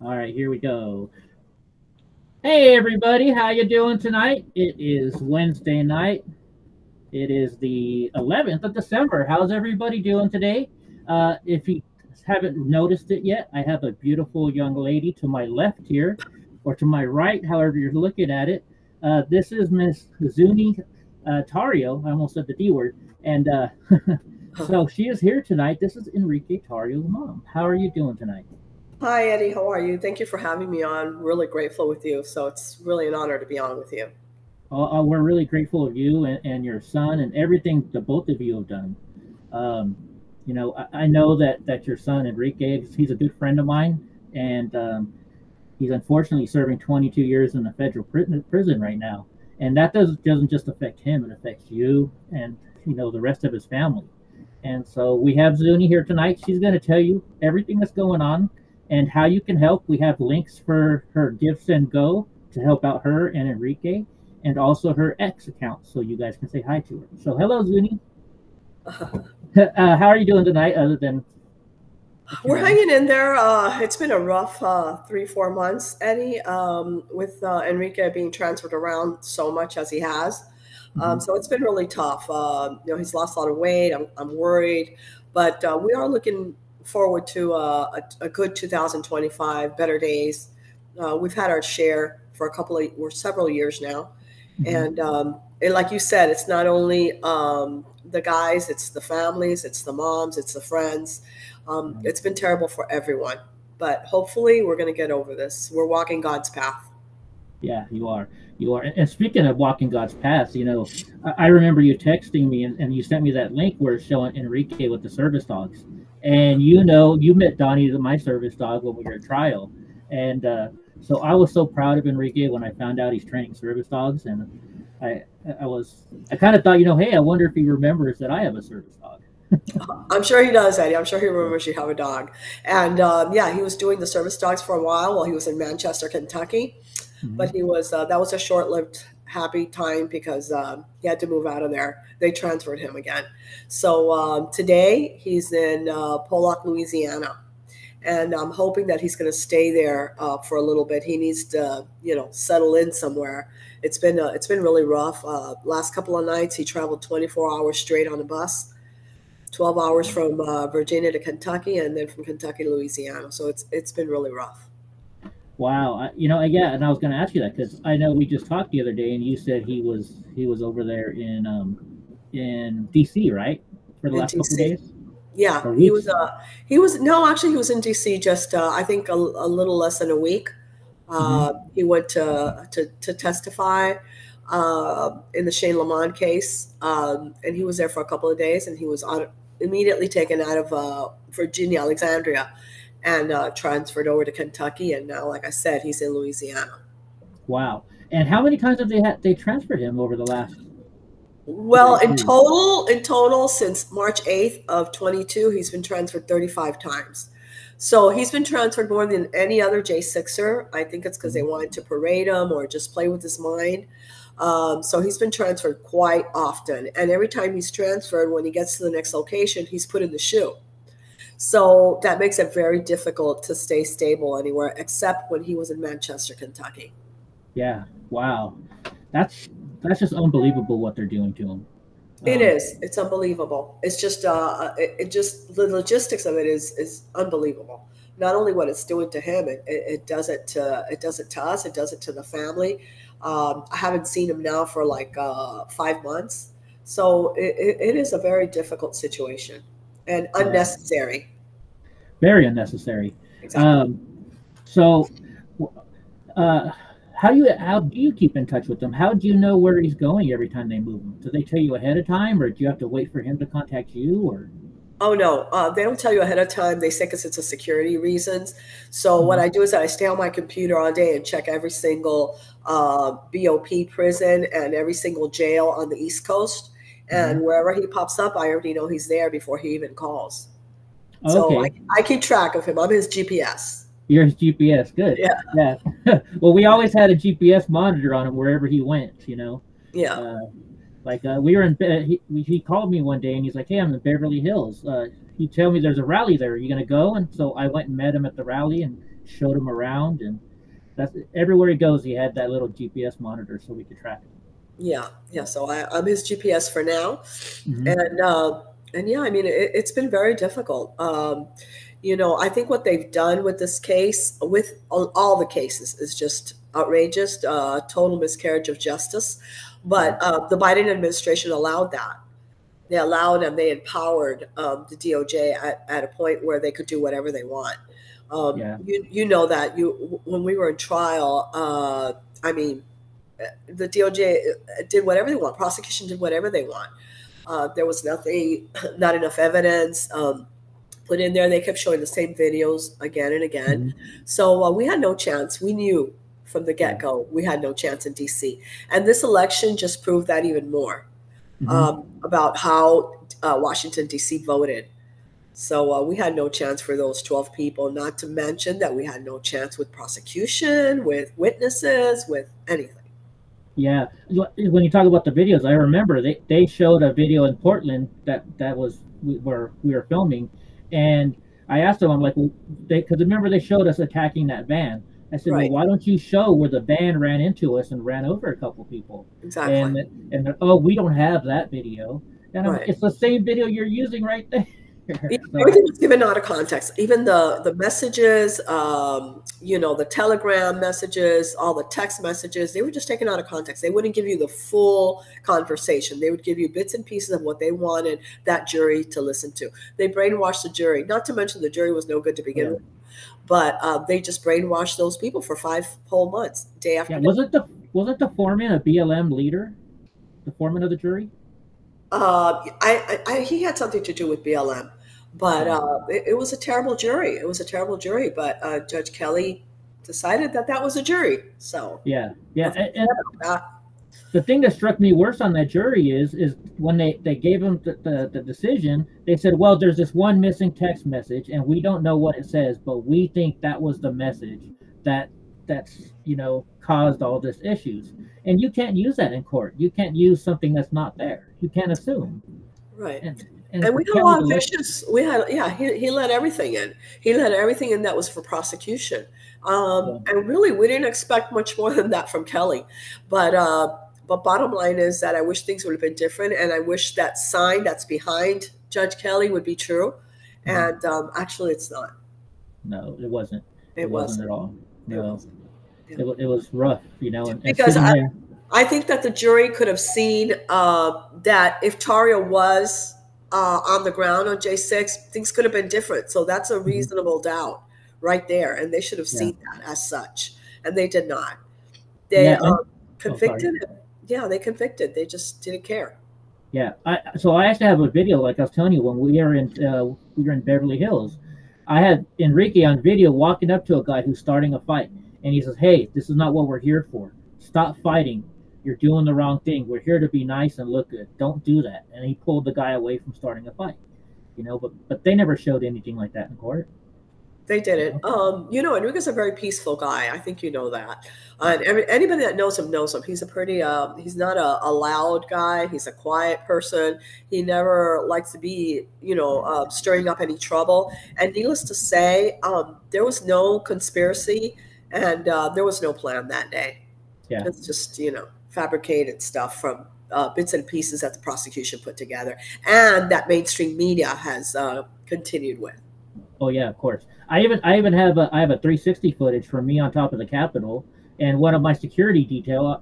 All right, here we go. Hey everybody, how you doing tonight? It is Wednesday night. It is the 11th of December. How's everybody doing today? If you haven't noticed it yet, I have a beautiful young lady to my left here, or to my right, however you're looking at it. This is Miss Zuny Tarrio. I almost said the D word. And so she is here tonight. This is Enrique Tarrio's mom. How are you doing tonight? Hi, Eddie. How are you? Thank you for having me on. Really grateful with you. So it's really an honor to be on with you. We're really grateful of you and your son and everything the both of you have done. Um, I know that your son Enrique, he's a good friend of mine, and he's unfortunately serving 22 years in a federal prison right now. And that doesn't just affect him; it affects you and the rest of his family. And so we have Zuni here tonight. She's going to tell you everything that's going on and how you can help. We have links for her Gifts and Go to help out her and Enrique, and also her X account, so you guys can say hi to her. So hello, Zuni. How are you doing tonight? Other than We're hanging in there. It's been a rough 3, 4 months, Eddie, with Enrique being transferred around so much as he has. Mhm. So it's been really tough. He's lost a lot of weight. I'm worried, but we are looking forward to a good 2025, better days. We've had our share for or several years now. Mhm. And like you said, it's not only the guys, it's the families, it's the moms, it's the friends. Right. It's been terrible for everyone, but hopefully we're going to get over this. We're walking God's path. Yeah, you are. You are. And speaking of walking God's path, I remember you texting me and you sent me that link where it's showing Enrique with the service dogs. And you met Donnie, my service dog, when we were at trial. And so I was so proud of Enrique when I found out he's training service dogs. And I, I kind of thought, hey, I wonder if he remembers that I have a service dog. I'm sure he does, Eddie. I'm sure he remembers you have a dog. And yeah, he was doing the service dogs for a while he was in Manchester, Kentucky. But Mhm. that was a short-lived happy time because he had to move out of there. They transferred him again. So today he's in Pollock, Louisiana, and I'm hoping that he's going to stay there for a little bit. He needs to, settle in somewhere. It's been really rough. Last couple of nights he traveled 24 hours straight on a bus. 12 hours from Virginia to Kentucky, and then from Kentucky to Louisiana. So it's been really rough. Wow, yeah, and I was going to ask you that because I know we just talked the other day, and you said he was over there in DC, right, for the In last couple of DC. days Yeah, or weeks. he was no, actually he was in DC just I think a little less than a week. Hmm. He went to testify in the Shane Lamont case, and he was there for a couple of days, and he was immediately taken out of Virginia, Alexandria, and transferred over to Kentucky, and now, like I said, he's in Louisiana. Wow, and how many times have they transferred him over the last Well, period? in total, since March 8th of 22, he's been transferred 35 times. So he's been transferred more than any other J6er. I think it's because they Mhm. wanted to parade him or just play with his mind. So he's been transferred quite often. And every time he's transferred, when he gets to the next location, he's put in the shoe. So that makes it very difficult to stay stable anywhere except when he was in Manchester, Kentucky. Yeah, wow, that's that's just unbelievable what they're doing to him. It Um, is. It's unbelievable. It's just it just the logistics of it is unbelievable. Not only what it's doing to him, it does it does it to us. It does it to the family. I haven't seen him now for like 5 months, so it is a very difficult situation and yeah, unnecessary. very unnecessary. Exactly. Um, so, uh, how do you keep in touch with them? How do you know where he's going every time they move him? Do they tell you ahead of time, or do you have to wait for him to contact you? Or Oh no, they don't tell you ahead of time. They say because it's a security reasons. So what Mhm. I do is that I stay on my computer all day and check every single BOP prison and every single jail on the East Coast. Mhm. And wherever he pops up, I already know he's there before he even calls. So Okay, I keep track of him. I'm his GPS. yours GPS, good. Yeah, Yeah. Well, we always had a GPS monitor on him wherever he went. yeah. Uh, like we were in he called me one day and he's like, "Hey, I'm in Beverly Hills. He told me there's a rally there. Are you gonna go?" And so I went and met him at the rally, and showed him around, and that's everywhere he goes. He had that little GPS monitor so we could track him. Yeah. So I'm his GPS for now, Hmm. and yeah, I mean, it's been very difficult. I think what they've done with this case, with all the cases, is just outrageous, total miscarriage of justice. Yeah. But the Biden administration allowed that. They allowed and they empowered the DOJ at a point where they could do whatever they want. Yeah. You know that when we were in trial, I mean, the DOJ did whatever they want. Prosecution did whatever they want. There was not enough evidence put in there. They kept showing the same videos again and again. Hmm. So we had no chance. We knew from the get-go we had no chance in D.C. And this election just proved that even more Hmm. about how Washington, D.C. voted. So we had no chance for those 12 people, not to mention that we had no chance with prosecution, with witnesses, with anything. Yeah. When you talk about the videos, I remember they showed a video in Portland that was where we were filming, and I asked them, I'm like, well, because remember they showed us attacking that van. I said, well, Right, why don't you show where the van ran into us and ran over a couple people? exactly. And they're, oh, we don't have that video. And I'm like, Right. it's the same video you're using right there. Yeah, So everything was given out of context. Even the messages, the Telegram messages, all the text messages, they were just taken out of context. They wouldn't give you the full conversation. They would give you bits and pieces of what they wanted that jury to listen to. They brainwashed the jury. Not to mention the jury was no good to begin yeah, with, but they just brainwashed those people for 5 whole months, day yeah. after day. Was it the foreman a BLM leader, the foreman of the jury? He had something to do with BLM, but Yeah, it was a terrible jury. It was a terrible jury, but Judge Kelly decided that was a jury. So yeah, yeah. nothing And about the thing that struck me worse on that jury is when they gave him the decision, they said, well, there's this one missing text message and we don't know what it says, but we think that was the message that that's caused all this issues. And you can't use that in court. You can't use something that's not there. You can't assume. that. Right. And And we for had a Kelly lot to of look. issues. He let everything in. He let everything in that was for prosecution. Yeah, And really, we didn't expect much more than that from Kelly. But bottom line is that I wish things would have been different, and I wish that sign that's behind Judge Kelly would be true. mhm. And actually, it's not. No, it wasn't. It It wasn't at wasn't. all. It No, wasn't. Yeah. it was rough, and Because sitting there. I think that the jury could have seen that if Tarrio was on the ground on J6, things could have been different. So that's a Mhm. reasonable doubt right there. And they should have Yeah, seen that as such. And they did not. They yeah, and oh, sorry. convicted him. Yeah, they convicted. They just didn't care. Yeah, I actually have a video, like I was telling you, when we were in Beverly Hills. I had Enrique on video walking up to a guy who's starting a fight, and he says, "Hey, this is not what we're here for. Stop fighting. You're doing the wrong thing. We're here to be nice and look good. Don't do that." And he pulled the guy away from starting a fight. But they never showed anything like that in court. They You didn't. know? Enrique's a very peaceful guy. I think you know that. And anybody that knows him knows him. He's a pretty, he's not a loud guy. He's a quiet person. He never likes to be, stirring up any trouble. And needless to say, there was no conspiracy and there was no plan that day. Yeah. It's just, fabricated stuff from bits and pieces that the prosecution put together and that mainstream media has continued with. Oh yeah, of course. I even have a 360 footage from me on top of the Capitol, and one of my security detail.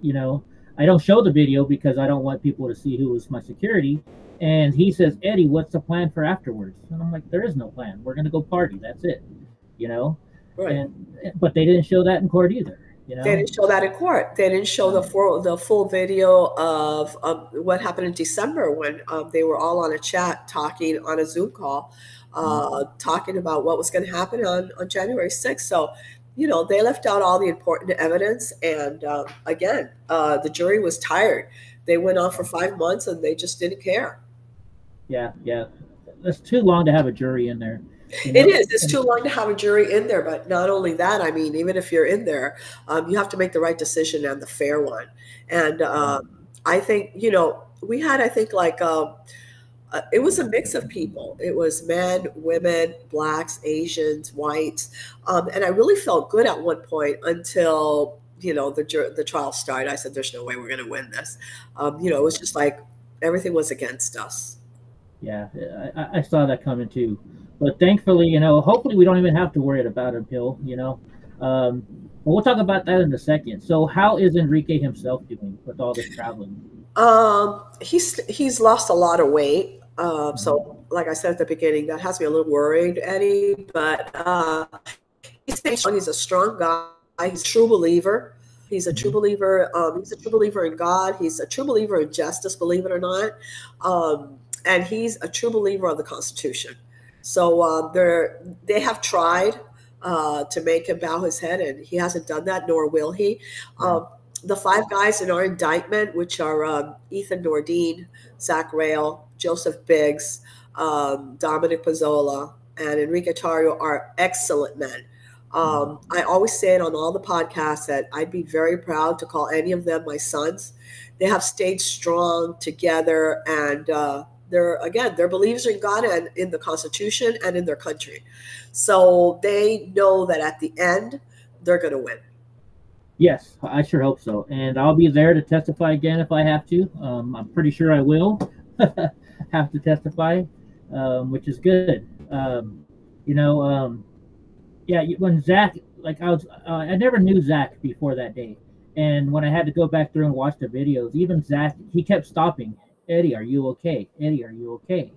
I don't show the video because I don't want people to see who was my security. And he says, Eddie, what's the plan for afterwards? And I'm like, there is no plan. We're gonna go party. That's it. You know. Right. But they didn't show that in court either. They didn't show that in court. They didn't show the full video of what happened in December when they were all on a chat talking on a Zoom call, talking about what was going to happen on January 6th. So, they left out all the important evidence. And again, the jury was tired. They went on for 5 months and they just didn't care. Yeah. It's too long to have a jury in there. It is. It's too long to have a jury in there. But not only that, I mean, even if you're in there, you have to make the right decision and the fair one. And I think, we had, I think, like It was a mix of people. It was men, women, blacks, Asians, whites, and I really felt good at one point until the trial started. I said, "There's no way we're going to win this." It was just like everything was against us. Yeah, I saw that coming too. But thankfully, hopefully we don't even have to worry about him, Hill. But we'll talk about that in a second. So, how is Enrique himself doing with all this traveling? He's lost a lot of weight. Mhm. So, like I said at the beginning, that has me a little worried, Eddie. But he's staying strong. He's a strong guy. He's a true believer. He's a true Mhm. believer. He's a true believer in God. He's a true believer in justice, believe it or not. And he's a true believer of the Constitution. So they have tried to make him bow his head, and he hasn't done that, nor will he. Yeah. The five guys in our indictment, which are Ethan Nordine, Zach Rail, Joseph Biggs, Dominic Pizzola, and Enrique Tarrio, are excellent men. Mhm. I always say it on all the podcasts that I'd be very proud to call any of them my sons. They have stayed strong together, and they're believers in God and in the Constitution and in their country. So they know that at the end they're going to win. Yes, I sure hope so. And I'll be there to testify again if I have to. I'm pretty sure I will have to testify, which is good. You know, yeah, when Zach, like I never knew Zach before that day. And when I had to go back through and watch the videos, even Zach, he kept stopping. Eddie, are you okay? Eddie, are you okay?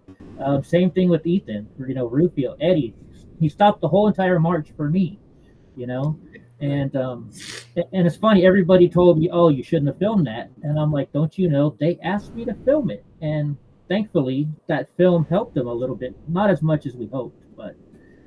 Same thing with Ethan, Rufio. Eddie, he stopped the whole entire march for me, you know? Right. And it's funny, everybody told me, oh, you shouldn't have filmed that. And I'm like, don't you know, they asked me to film it. And thankfully, that film helped them a little bit, not as much as we hoped, but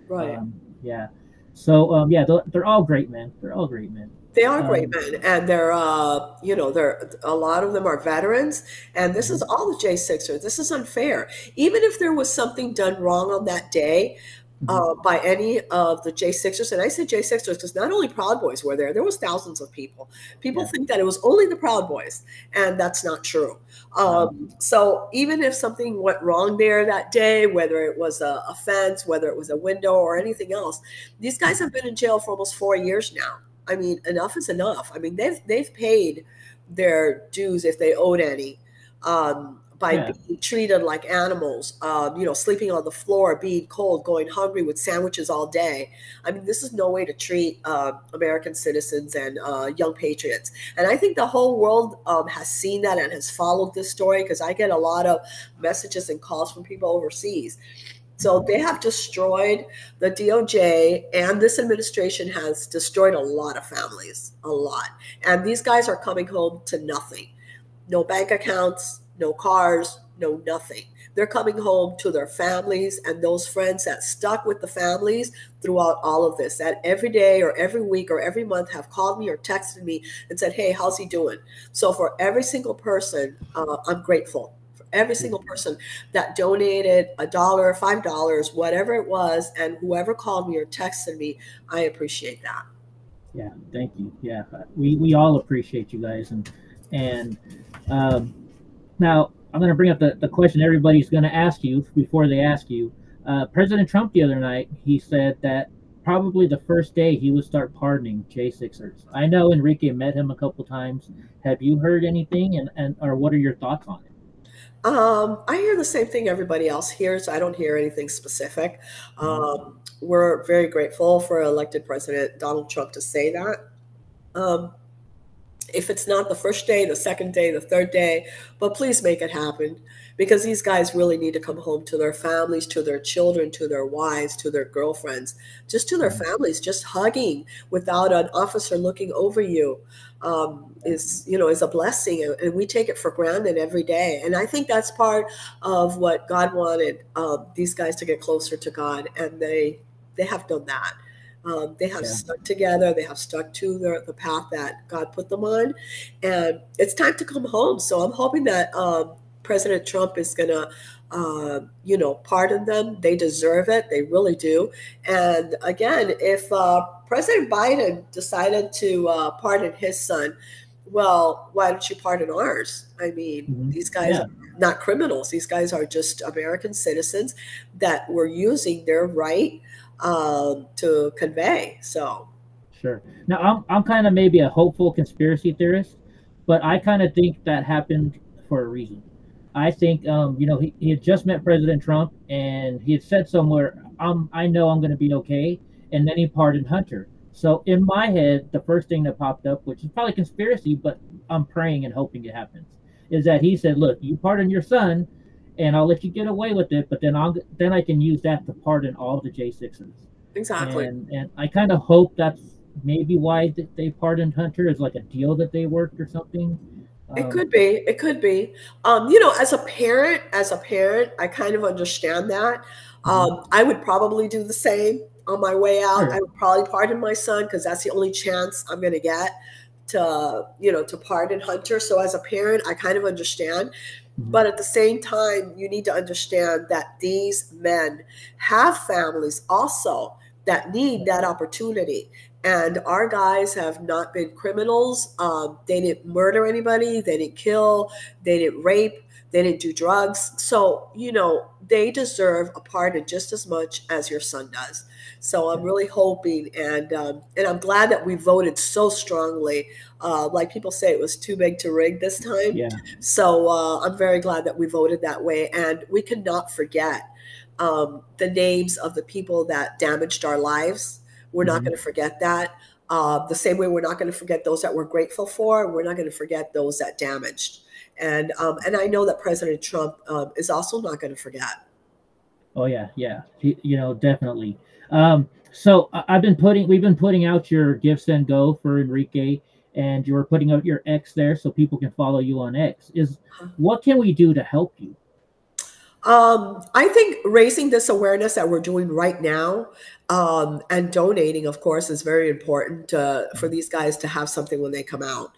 Right. yeah. So yeah, they're all great men. They're all great men. They are great Um, men, and they're a lot of them are veterans, and this is mhm, all the J6ers. This is unfair. Even if there was something done wrong on that day mhm, by any of the J6ers, and I say J6ers because not only Proud Boys were there was thousands of people. People yeah, think that it was only the Proud Boys, and that's not true. no, So even if something went wrong there that day, whether it was a fence, whether it was a window, or anything else, these guys have been in jail for almost 4 years now. I mean, enough is enough. I mean, they've paid their dues if they owed any, by yeah, being treated like animals, sleeping on the floor, being cold, going hungry with sandwiches all day. I mean, this is no way to treat American citizens and young patriots. And I think the whole world has seen that and has followed this story, because I get a lot of messages and calls from people overseas. So they have destroyed, the DOJ and this administration has destroyed a lot of families, a lot. And these guys are coming home to nothing. No bank accounts, no cars, no nothing. They're coming home to their families and those friends that stuck with the families throughout all of this, that every day or every week or every month have called me or texted me and said, "Hey, how's he doing?" So for every single person, I'm grateful. For every yeah, single person that donated $1, $5, whatever it was, and whoever called me or texted me, I appreciate that. yeah. Thank you. Yeah, we all appreciate you guys, and um, now I'm going to bring up the question everybody's going to ask you before they ask you. President Trump the other night, he said that probably the first day he would start pardoning J6ers. I know Enrique met him a couple times. Have you heard anything, and or what are your thoughts on it? I hear the same thing everybody else hears. I don't hear anything specific. Mhm. We're very grateful for elected President Donald Trump to say that. Um, if it's not the first day, the second day, the third day, but please make it happen, because these guys really need to come home to their families, to their children, to their wives, to their girlfriends, just to their Mhm. families. Just hugging without an officer looking over you is a blessing, and we take it for granted every day. And I think that's part of what God wanted, these guys to get closer to God, and they have done that. They have Yeah, stuck together. They have stuck to the path that God put them on, and it's time to come home. So I'm hoping that President Trump is going to, pardon them. They deserve it. They really do. And again, if President Biden decided to pardon his son, well, why don't you pardon ours? I mean, these guys Yeah, are not criminals. These guys are just American citizens that were using their right to convey. So, sure. Now I'm kind of maybe a hopeful conspiracy theorist, but I kind of think that happened for a reason. I think he had just met President Trump and he had said somewhere, I know I'm going to be okay, and then he pardoned Hunter. So in my head, the first thing that popped up, which is probably conspiracy, but I'm praying and hoping it happens, is that he said, "Look, you pardon your son, and I'll let you get away with it, but then I can use that to pardon all the J6ers." exactly. And I kind of hope that's maybe why they pardoned Hunter, is like a deal that they worked or something. It Um, could be. It could be. As a parent, I kind of understand that. mhm. I would probably do the same on my way out. Sure. I would probably pardon my son because that's the only chance I'm going to get to pardon Hunter. So as a parent, I kind of understand. Mhm. But at the same time, you need to understand that these men have families also that need that opportunity. And our guys have not been criminals. They didn't murder anybody. They didn't kill. They didn't rape. They didn't do drugs. So, they deserve a pardon just as much as your son does. So I'm Yeah. really hoping, and I'm glad that we voted so strongly. Like people say, it was too big to rig this time. Yeah. So I'm very glad that we voted that way. And we cannot forget the names of the people that damaged our lives. We're not Mhm. going to forget that. The same way we're not going to forget those that we're grateful for. We're not going to forget those that damaged. And I know that President Trump is also not going to forget. Oh yeah, yeah. Definitely. So we've been putting out your Give Send Go for Enrique, and you were putting out your X there so people can follow you on X. Is What can we do to help you? I think raising this awareness that we're doing right now, and donating, of course, is very important for Mhm. these guys to have something when they come out.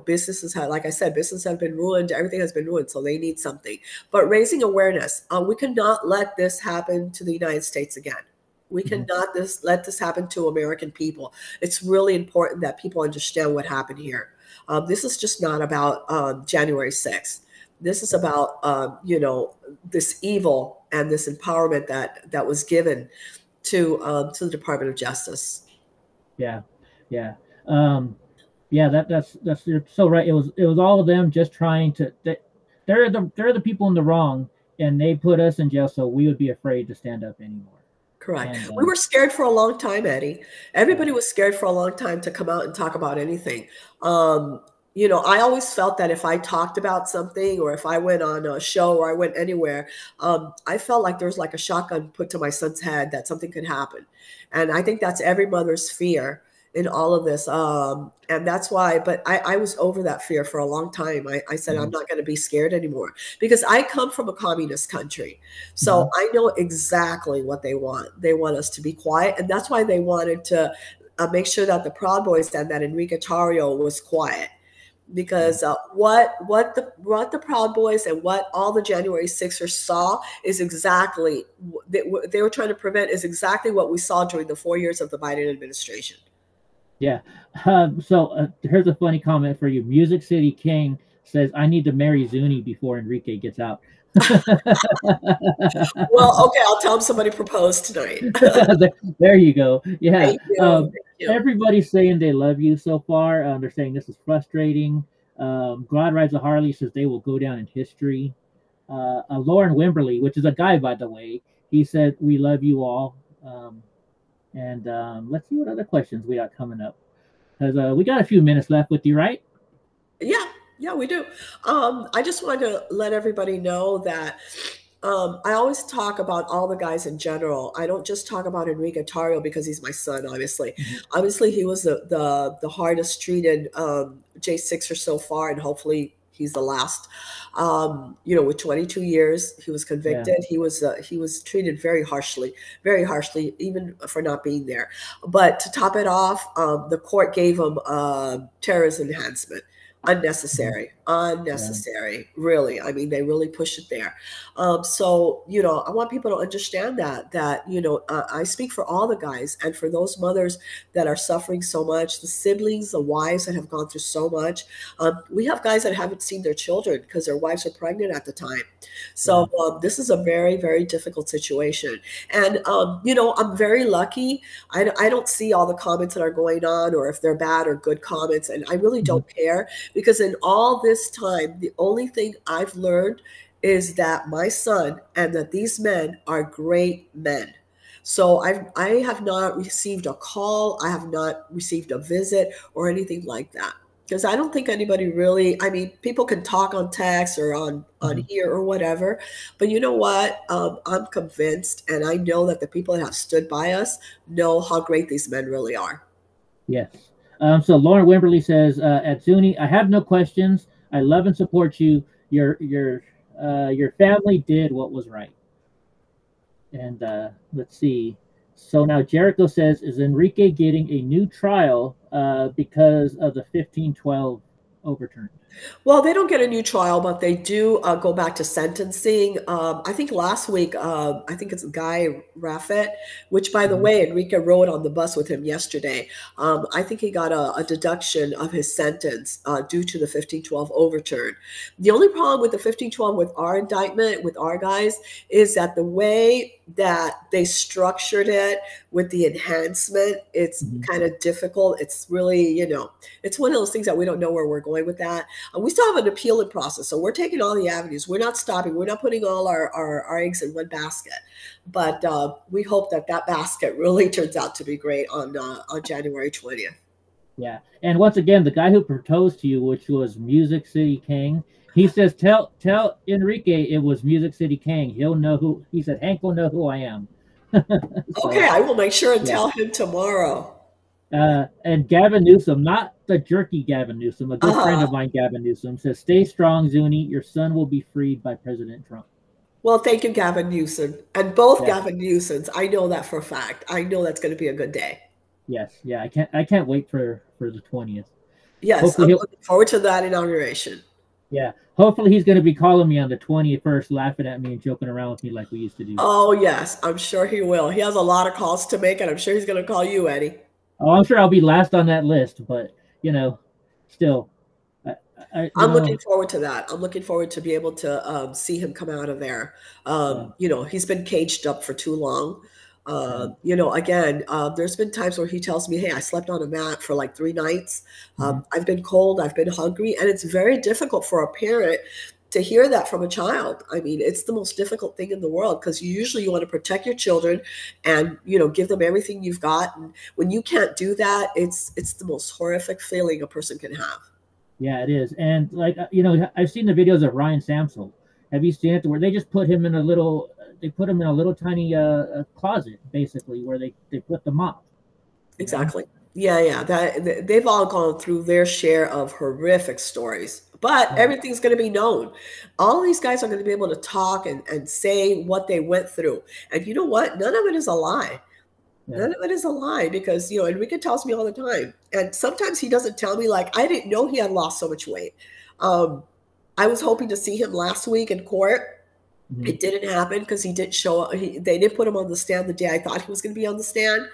Businesses have, like I said, businesses have been ruined. Everything has been ruined, so they need something. But raising awareness, we cannot let this happen to the United States again. We Mhm. cannot let this happen to American people. It's really important that people understand what happened here. This is just not about January 6th. This is about this evil and this empowerment that was given to the Department of Justice. Yeah, yeah, yeah. That's You're so right. It was all of them just trying to. They're the people in the wrong, and they put us in jail so we would be afraid to stand up anymore. Correct. And We were scared for a long time, Eddie. yeah. Everybody was scared for a long time to come out and talk about anything. Um, I always felt that if I talked about something or if I went on a show or I went anywhere, I felt like there was like a shotgun put to my son's head that something could happen. And I think that's every mother's fear in all of this. And that's why, but I was over that fear for a long time. I said, I'm Mhm. not going to be scared anymore because I come from a communist country. So Mhm. I know exactly what they want. They want us to be quiet. And that's why they wanted to make sure that the Proud Boys and that Enrique Tarrio was quiet. Yeah. Because what the Proud Boys and what all the January Sixers saw is exactly what they were trying to prevent is exactly what we saw during the 4 years of the Biden administration. Yeah. Here's a funny comment for you. Music City King says, "I need to marry Zuny before Enrique gets out." Well, okay, I'll tell him somebody proposed tonight. There you go. Yeah. Thank you. Thank you. Everybody's saying they love you so far. They're saying this is frustrating. God Rides a Harley says they will go down in history. Lauren Wimberly, which is a guy, by the way, he said, "We love you all." And let's see what other questions we got coming up. Because we got a few minutes left with you, right? Yeah, yeah, we do. I just wanted to let everybody know that I always talk about all the guys in general. I don't just talk about Enrique Tarrio because he's my son, obviously. Mhm. Obviously, he was the hardest treated J6er so far, and hopefully he's the last. With 22 years, he was Yeah. convicted. He was treated very harshly, even for not being there. But to top it off, the court gave him terrorism enhancement. Unnecessary, really. I mean, they really push it there. So, I want people to understand that, I speak for all the guys and for those mothers that are suffering so much, the siblings, the wives that have gone through so much. We have guys that haven't seen their children because their wives are pregnant at the time. So this is a very, very difficult situation. And, I'm very lucky. I don't see all the comments that are going on or if they're bad or good comments. And I really don't care. Because in all this time, the only thing I've learned is that my son and that these men are great men. So I have not received a call. I have not received a visit or anything like that. Because I don't think anybody really, I mean, people can talk on text or on here or whatever. But you know what? I'm convinced and I know that the people that have stood by us know how great these men really are. Yes. So Lauren Wimberly says, at Zuny, I have no questions. I love and support you. Your family did what was right. And let's see. So now Jericho says, is Enrique getting a new trial because of the 1512 overturn? Well, they don't get a new trial, but they do go back to sentencing. I think last week, I think it's Guy Raffet, which, by the way, Enrique rode on the bus with him yesterday. I think he got a deduction of his sentence due to the 1512 overturn. The only problem with the 1512 with our indictment, with our guys, is that the way that they structured it with the enhancement, it's kind of difficult. It's really, it's one of those things that we don't know where we're going with that. We still have an appealing process, so we're taking all the avenues. We're not stopping. We're not putting all our eggs in one basket. But we hope that basket really turns out to be great on January 20th. Yeah, and once again, the guy who proposed to you, which was Music City King, he says, tell Enrique it was Music City King. He'll know who. He said, Hank will know who I am. So, okay, I will make sure and tell him tomorrow. And Gavin Newsom, not the jerky Gavin Newsom, a good friend of mine, Gavin Newsom, says, stay strong, Zuny. Your son will be freed by President Trump. Well, thank you, Gavin Newsom. And both Gavin Newsoms. I know that for a fact. I know that's going to be a good day. Yes. Yeah. I can't wait for the 20th. Yes. Hopefully I'm looking forward to that inauguration. Yeah. Hopefully he's going to be calling me on the 21st, laughing at me and joking around with me like we used to do. Oh, yes. I'm sure he will. He has a lot of calls to make, and I'm sure he's going to call you, Eddie. Oh, I'm sure I'll be last on that list, but, still. I'm looking forward to that. I'm looking forward to be able to see him come out of there. He's been caged up for too long. Again, there's been times where he tells me, hey, I slept on a mat for like 3 nights. I've been cold. I've been hungry. And it's very difficult for a parent to hear that from a child. I mean, it's the most difficult thing in the world because you want to protect your children and, give them everything you've got. And when you can't do that, it's the most horrific feeling a person can have. Yeah, it is. And I've seen the videos of Ryan Samsel. Have you seen it where they just put him in a little tiny closet, basically, where they put the mop? Exactly. Yeah. They've all gone through their share of horrific stories, but everything's going to be known. All these guys are going to be able to talk and say what they went through. And you know what? None of it is a lie. Yeah. None of it is a lie because, Enrique tells me all the time. And sometimes he doesn't tell me, like, I didn't know he had lost so much weight. I was hoping to see him last week in court. It didn't happen because he didn't show up. They didn't put him on the stand the day I thought he was going to be on the stand.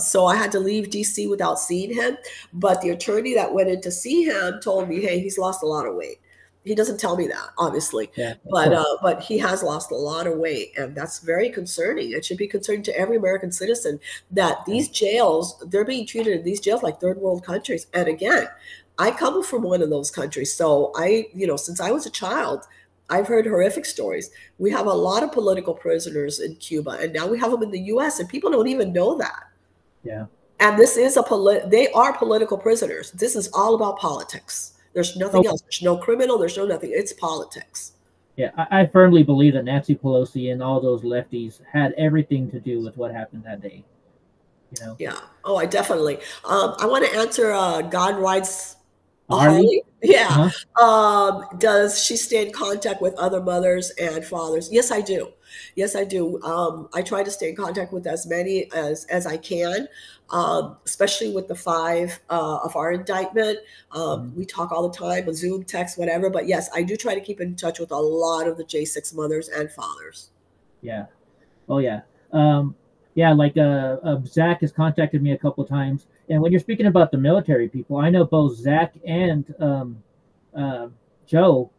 So I had to leave D.C. without seeing him. But the attorney that went in to see him told me, hey, he's lost a lot of weight. He doesn't tell me that, obviously, but he has lost a lot of weight, and that's very concerning. It should be concerning to every American citizen that these jails, they're being treated in these jails like third world countries. And again, I come from one of those countries. So since I was a child, I've heard horrific stories. We have a lot of political prisoners in Cuba, and now we have them in the U.S., and people don't even know that. Yeah. And this is they are political prisoners. This is all about politics. There's nothing else. There's no criminal. There's no nothing. It's politics. Yeah, I firmly believe that Nancy Pelosi and all those lefties had everything to do with what happened that day. Yeah. Oh, I definitely. I want to answer God Rides a Harley. Yeah. Uh-huh. Does she stay in contact with other mothers and fathers? Yes, I do. Yes, I do. I try to stay in contact with as many as I can, especially with the five of our indictment. Mhm. We talk all the time, a Zoom, text, whatever. But yes, I do try to keep in touch with a lot of the J6 mothers and fathers. Yeah. Oh yeah. Um, yeah, like Zach has contacted me a couple times, and when you're speaking about the military people, I know both Zach and uh, Joe,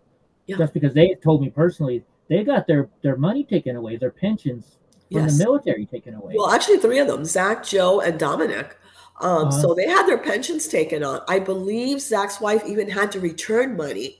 Yeah. just because they told me personally, they got their money taken away, their pensions from the Yes. military taken away. Well, actually, three of them, Zach, Joe, and Dominic. Uh, So they had their pensions taken on. I believe Zach's wife even had to return money.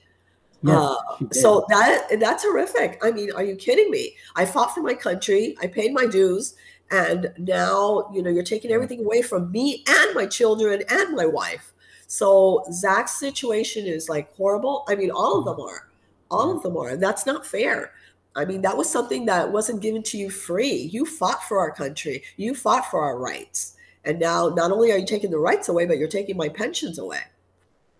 Uh, yes, she did. so that's horrific. I mean, are you kidding me? I fought for my country. I paid my dues, and now you're taking Yeah, everything away from me and my children and my wife. So Zach's situation is like horrible. I mean, all of mhm, them are. All yeah, of them are. And that's not fair. I mean, that was something that wasn't given to you free. You fought for our country. You fought for our rights. And now not only are you taking the rights away, but you're taking my pensions away.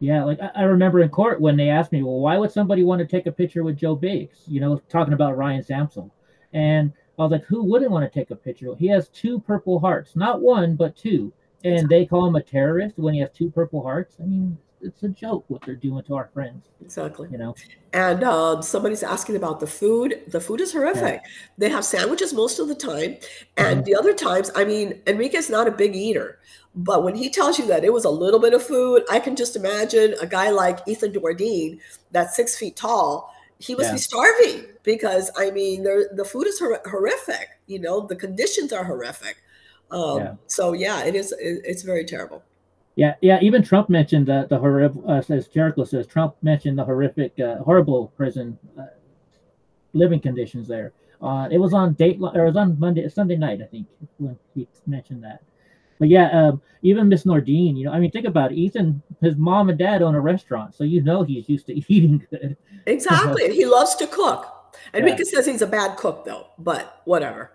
yeah. Like I remember in court when they asked me, well, why would somebody want to take a picture with Joe Biggs? Talking about Ryan Sampson, and I was like, who wouldn't want to take a picture? He has two Purple Hearts, not one but two, and Exactly. they call him a terrorist when he has two Purple Hearts. I mean, it's a joke what they're doing to our friends. Exactly. You know? And somebody's asking about the food. The food is Yeah. horrific. They have sandwiches most of the time. And Hmm. the other times, I mean, Enrique's not a big eater. But when he tells you that it was a little bit of food, I can just imagine a guy like Ethan Dordine, that's 6 feet tall, he must be Yeah. starving because, I mean, the food is horrific. The conditions are horrific. Yeah. So, yeah, it's very terrible. Yeah, yeah. Even Trump mentioned the horrible. Says Jericho says Trump mentioned the horrific, horrible prison living conditions there. It was on Dateline, or it was on Sunday night, I think, when he mentioned that. But yeah, even Miss Nordine, I mean, think about it. Ethan, his mom and dad own a restaurant, so he's used to eating good. Exactly. And he loves to cook. Yeah, Enrique says he's a bad cook, though, but whatever.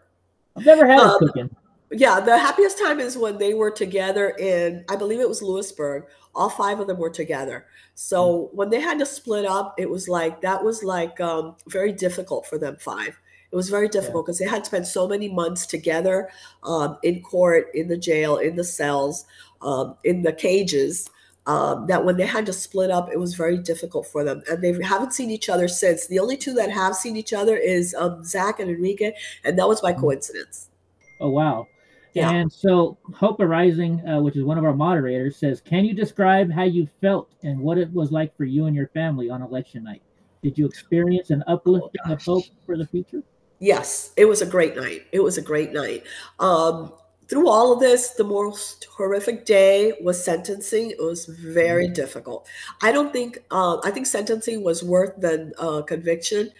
I've never had his Um, cooking. yeah, the happiest time is when they were together in, I believe it was Lewisburg. All five of them were together. Mm. So when they had to split up, that was like very difficult for them five. It was very Yeah, difficult because they had spent so many months together in court, in the jail, in the cells, in the cages. That when they had to split up, it was very difficult for them, and they haven't seen each other since. The only two that have seen each other is Zach and Enrique, and that was by mm. coincidence. Oh wow. Yeah. And so Hope Arising, which is one of our moderators, says, "Can you describe how you felt and what it was like for you and your family on election night? Did you experience an Oh uplifting of hope gosh. for the future?" Yes, it was a great night. It was a great night. Um, Through all of this, the most horrific day was sentencing. It was Mhm. very difficult. I don't think. I think sentencing was worse than conviction,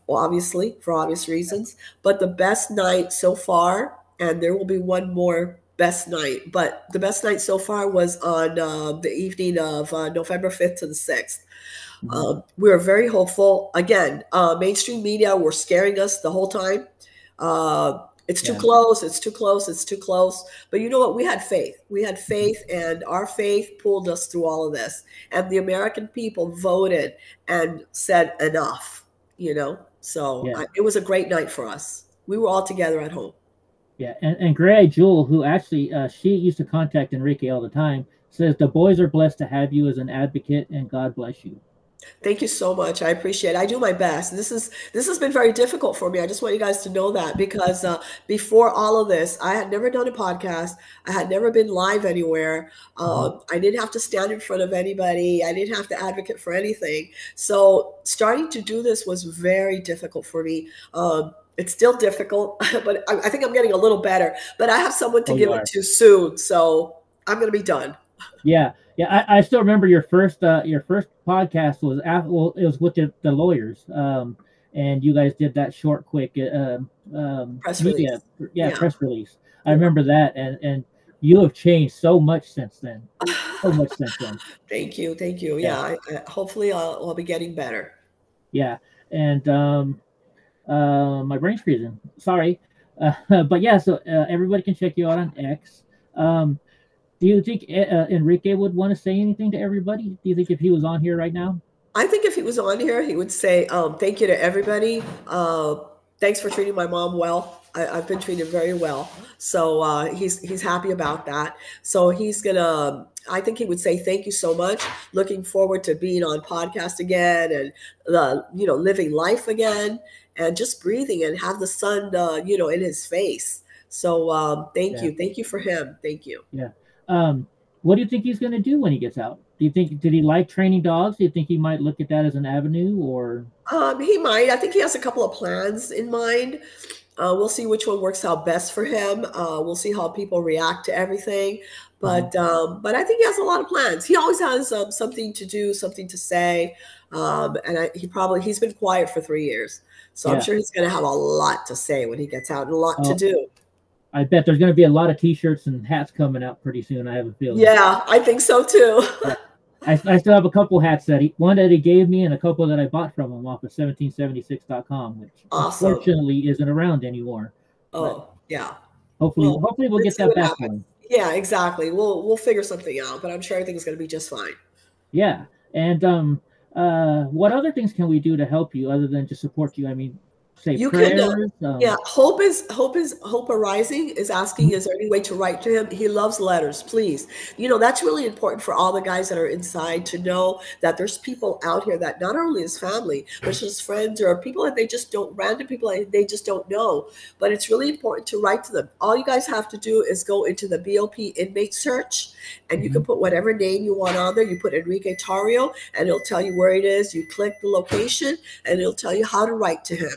obviously for obvious reasons. But the best night so far, and there will be one more best night. But the best night so far was on the evening of November 5th to the 6th. Mhm. We were very hopeful. Again, mainstream media were scaring us the whole time. It's too Yeah. close. It's too close. It's too close. But you know what? We had faith. We had faith, and our faith pulled us through all of this. And the American people voted and said enough. So Yeah. it was a great night for us. We were all together at home. Yeah, and Gray Jewel, who actually she used to contact Enrique all the time, says the boys are blessed to have you as an advocate, and God bless you. Thank you so much. I appreciate it. I do my best. This has been very difficult for me. I just want you guys to know that because before all of this, I had never done a podcast. I had never been live anywhere. Hmm. I didn't have to stand in front of anybody. I didn't have to advocate for anything. So starting to do this was very difficult for me. It's still difficult, but I think I'm getting a little better. But I have someone to Oh, you give it are. to soon, so I'm going to be done. Yeah, yeah. I still remember your first podcast was well, it was with the lawyers, and you guys did that short, quick Press media, release. yeah, Yeah. press release. I Yeah. remember that, and you have changed so much since then. So much since then. Thank you. Thank you. Yeah, Yeah. Hopefully I'll be getting better. yeah. And my brain's freezing. Sorry, but yeah. So everybody can check you out on X. Um, Do you think Enrique would want to say anything to everybody? Do you think if he was on here right now? I think if he was on here, he would say, thank you to everybody. Thanks for treating my mom well. I've been treated very well. So he's happy about that. So he's gonna. I think he would say thank you so much. Looking forward to being on podcast again and living life again and just breathing and have the sun in his face. So Yeah. thank you for him. Thank you. Yeah. What do you think he's going to do when he gets out? Do you think did he like training dogs? Do you think he might look at that as an avenue, or? He might. I think he has a couple of plans in mind. We'll see which one works out best for him. We'll see how people react to everything. But I think he has a lot of plans. He always has something to do, something to say. He's been quiet for 3 years. So Yeah. I'm sure he's going to have a lot to say when he gets out and a lot to do. I bet there's going to be a lot of T-shirts and hats coming out pretty soon. I have a feeling. Yeah, I think so too. Yeah. I still have a couple hats one that he gave me and a couple that I bought from him off of 1776.com, which awesome. Unfortunately isn't around anymore. Oh, yeah. Hopefully we'll get that back going. Yeah, exactly. We'll figure something out, but I'm sure everything's going to be just fine. Yeah. And what other things can we do to help you other than just support you? I mean, say you prayers. Yeah, Hope Arising is asking, is there any way to write to him? He loves letters, please. That's really important for all the guys that are inside to know that there's people out here that not only is family, but just friends or people that they just don't, random people that they just don't know. But it's really important to write to them. All you guys have to do is go into the BOP inmate search, and you can put whatever name you want on there. You put Enrique Tarrio, and it'll tell you where it is. You click the location, and it'll tell you how to write to him.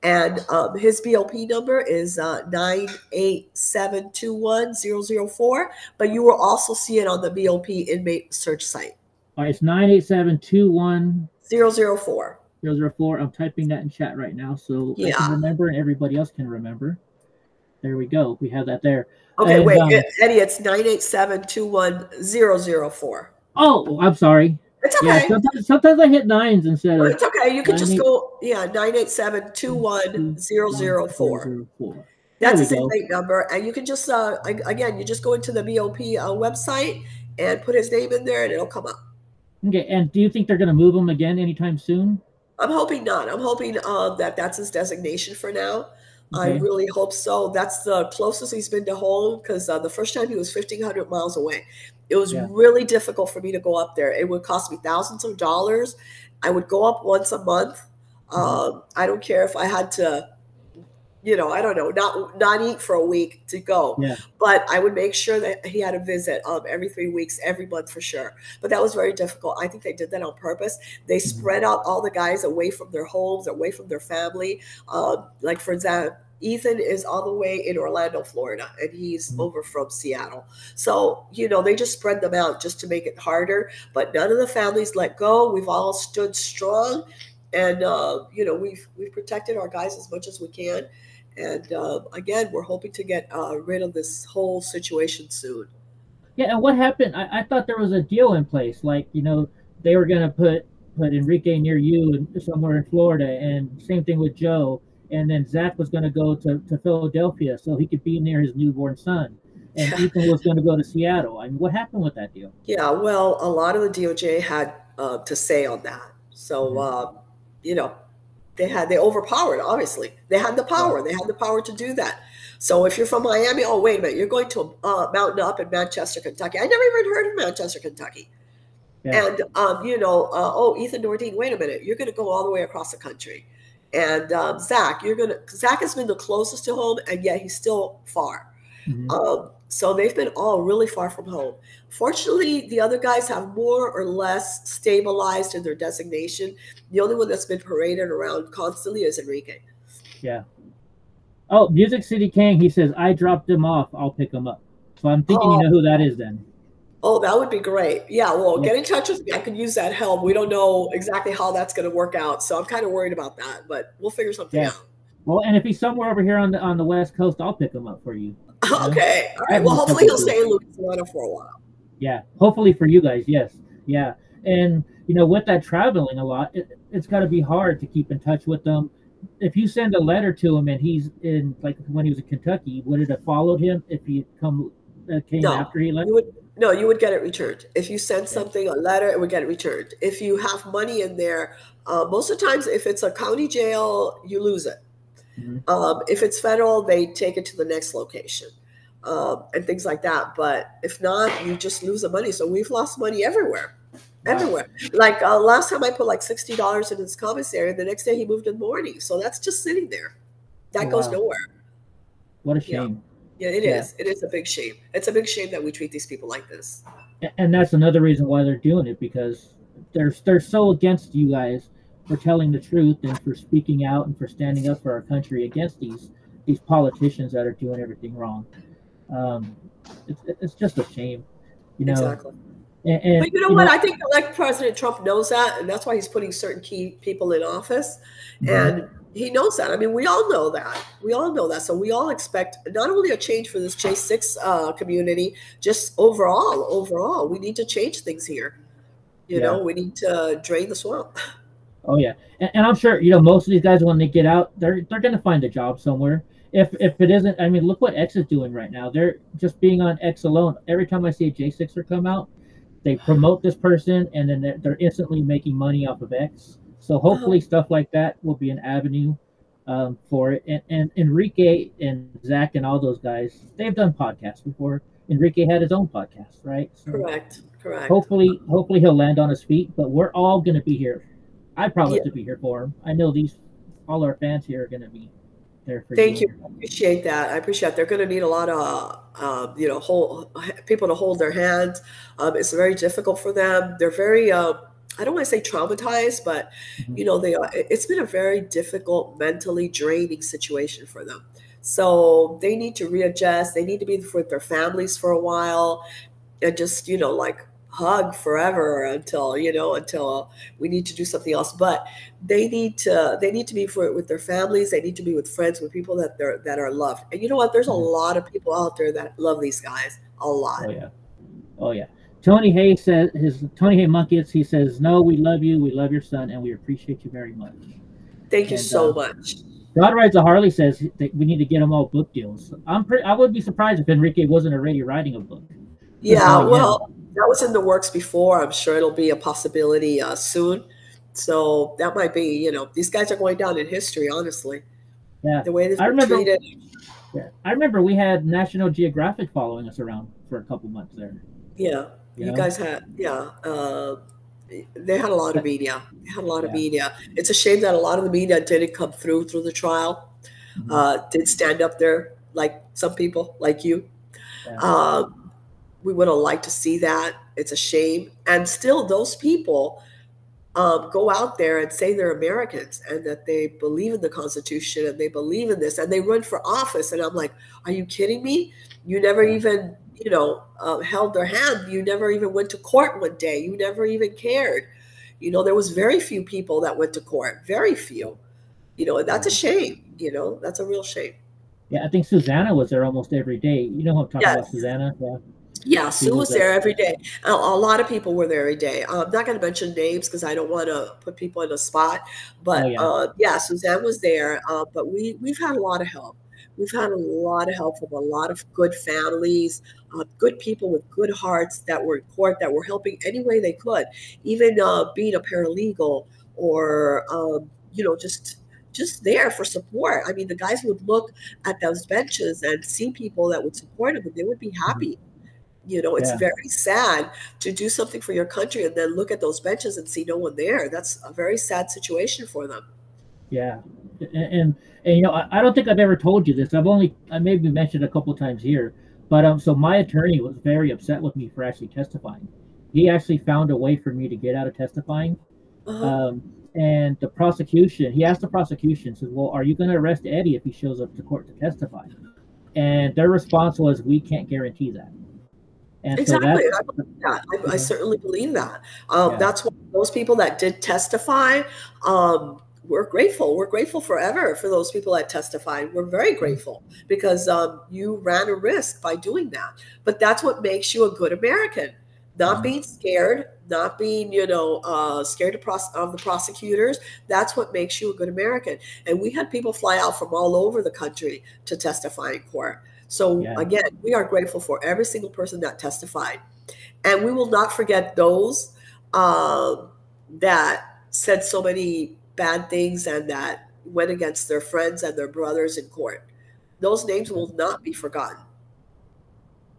And his BOP number is 98721-004, but you will also see it on the BOP inmate search site. All right, it's 98721 004. 004. I'm typing that in chat right now, so I can remember and everybody else can remember. There we go. We have that there. Okay, and, wait, Eddie, it's 98721-004. Oh, I'm sorry. It's okay. Yeah, sometimes I hit nines instead of. It's okay. You can just go, 98721-004. That's his inmate number. And you can just, again, you just go into the BOP website and put his name in there and it'll come up. Okay. And do you think they're going to move him again anytime soon? I'm hoping not. I'm hoping that's his designation for now. Okay. I really hope so. That's the closest he's been to home because the first time he was 1,500 miles away. It was really difficult for me to go up there. It would cost me thousands of dollars. I would go up once a month. I don't care if I had to, I don't know, not eat for a week to go. Yeah. But I would make sure that he had a visit every 3 weeks, every month for sure. But that was very difficult. I think they did that on purpose. They spread out all the guys away from their homes, away from their family. Like, for example, Ethan is all the way in Orlando, Florida, and he's over from Seattle. So, they just spread them out just to make it harder. But none of the families let go. We've all stood strong. And, we've protected our guys as much as we can. And, again, we're hoping to get rid of this whole situation soon. Yeah, and what happened? I thought there was a deal in place. Like, they were going to put Enrique near you and somewhere in Florida. And same thing with Joe. And then Zach was going to go to Philadelphia so he could be near his newborn son. And Ethan was going to go to Seattle. I mean, what happened with that deal? Yeah, well, a lot of the DOJ had to say on that. So, they overpowered, obviously. They had the power. They had the power to do that. So if you're from Miami, oh, wait a minute, you're going to Mountain Up in Manchester, Kentucky. I never even heard of Manchester, Kentucky. Yeah. And, Ethan Nordine, wait a minute, you're going to go all the way across the country. And Zach has been the closest to home, and yet he's still far. So they've been all really far from home. Fortunately, the other guys have more or less stabilized in their designation. The only one that's been paraded around constantly is Enrique. Yeah. Oh, Music City King, he says, I dropped him off. I'll pick him up. So I'm thinking you know who that is then. Oh, that would be great. Yeah, well, get in touch with me. I could use that help. We don't know exactly how that's going to work out, so I'm kind of worried about that, but we'll figure something out. Well, and if he's somewhere over here on the West Coast, I'll pick him up for you. Okay. All right. Well, hopefully he'll stay in Louisiana for a while. Yeah. Hopefully for you guys, yes. Yeah. And, with that traveling a lot, it's got to be hard to keep in touch with them. If you send a letter to him and he's in, like when he was in Kentucky, would it have followed him if he come that came No, after he left? you would get it returned. If you send something, a letter, it would get it returned. If you have money in there, most of the times, if it's a county jail, you lose it. Mm-hmm. If it's federal, they take it to the next location, and things like that. But if not, you just lose the money. So we've lost money everywhere. Wow. Everywhere. Like last time I put like $60 in his commissary, and the next day he moved in the morning. So that's just sitting there. That goes nowhere. What a shame. Yeah, it is. It is a big shame. It's a big shame that we treat these people like this. And that's another reason why they're doing it, because they're so against you guys for telling the truth and for speaking out and for standing up for our country against these politicians that are doing everything wrong. It's just a shame, you know. Exactly. And but you know what? I think elect President Trump knows that, and that's why he's putting certain key people in office. Mm-hmm. And he knows that. I mean, we all know that. We all know that. So we all expect not only a change for this J6 community, just overall, we need to change things here. You know, we need to drain the swamp. Oh yeah, and I'm sure, you know, most of these guys, when they get out, they're going to find a job somewhere. If it isn't, I mean, look what X is doing right now. They're just being on X alone. Every time I see a J6er come out, they promote this person, and then they're instantly making money off of X. So hopefully stuff like that will be an avenue for it. And Enrique and Zach and all those guys, they've done podcasts before. Enrique had his own podcast, right? So correct. Hopefully he'll land on his feet, but we're all going to be here. I promise to be here for him. I know all our fans here are going to be there for you. Thank you. I appreciate that. They're going to need a lot of, people to hold their hands. It's very difficult for them. They're very, I don't want to say traumatized, but, you know, it's been a very difficult, mentally draining situation for them. So they need to readjust. They need to be with their families for a while and just, you know, like hug forever until we need to do something else. But they need to be with their families. They need to be with friends, with people that are loved. And you know what? There's a lot of people out there that love these guys. A lot. Oh yeah. Tony Hay says, Tony Hay Monkeys, he says, "No, we love you. We love your son, and we appreciate you very much." Thank you so much. God Rides a Harley says that we need to get them all book deals. I would be surprised if Enrique wasn't already writing a book. Yeah, well, that was in the works before. I'm sure it'll be a possibility soon. So that might be, you know, these guys are going down in history, honestly. Yeah. The way they've been treated. Yeah. I remember we had National Geographic following us around for a couple months there. Yeah. You guys had, they had a lot of media. Media. It's a shame that a lot of the media didn't come through the trial. Didn't stand up there like some people, like you. Yeah. We would have liked to see that. It's a shame. And still, those people go out there and say they're Americans and that they believe in the Constitution and they believe in this and they run for office. And I'm like, are you kidding me? You never even, held their hand. You never even went to court one day. You never even cared. You know, there was very few people that went to court. Very few. You know, and that's a shame. You know, that's a real shame. Yeah, I think Susanna was there almost every day. You know who I'm talking about, Susanna? Yeah, Sue was there every day. A lot of people were there every day. I'm not going to mention names because I don't want to put people in a spot. But Suzanne was there. But we've had a lot of help. We've had a lot of help from a lot of good families, good people with good hearts that were in court, that were helping any way they could, even being a paralegal or, just there for support. I mean, the guys would look at those benches and see people that would support them and they would be happy. You know, it's very sad to do something for your country and then look at those benches and see no one there. That's a very sad situation for them. Yeah. And you know, I don't think I've ever told you this. I maybe mentioned a couple times here, but so my attorney was very upset with me for actually testifying. He actually found a way for me to get out of testifying. And the prosecution, he asked the prosecution, says, "Well, are you going to arrest Eddie if he shows up to court to testify?" And their response was, "We can't guarantee that." And exactly. So I believe that. I certainly believe that. That's why those people that did testify, we're grateful. We're grateful forever for those people that testified. We're very grateful because you ran a risk by doing that. But that's what makes you a good American. Not being scared, not being, scared of the prosecutors. That's what makes you a good American. And we had people fly out from all over the country to testify in court. So Yeah. again, we are grateful for every single person that testified. And we will not forget those that said so many bad things and that went against their friends and their brothers in court. Those names will not be forgotten.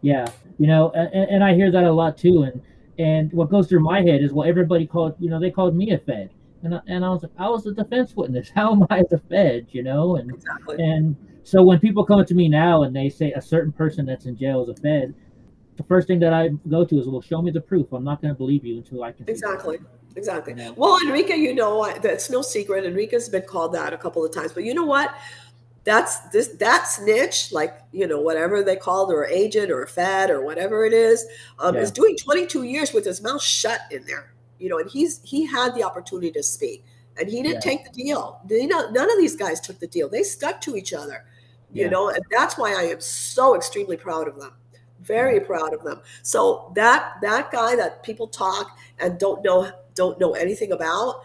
Yeah, and I hear that a lot too. And what goes through my head is, well, everybody called, they called me a Fed, and I was like, I was a defense witness. How am I the Fed? Exactly. And so when people come to me now and they say a certain person that's in jail is a Fed, the first thing that I go to is, well, show me the proof. I'm not going to believe you until I can see proof. Exactly. Exactly. You know? Well, Enrique, that's no secret. Enrique's been called that a couple of times, but you know what? That snitch, like, whatever they called, or agent or a Fed or whatever it is Yeah. doing 22 years with his mouth shut in there, and he had the opportunity to speak, and he didn't take the deal. None of these guys took the deal. They stuck to each other, and that's why I am so extremely proud of them. Very proud of them. So that guy that people talk and don't know anything about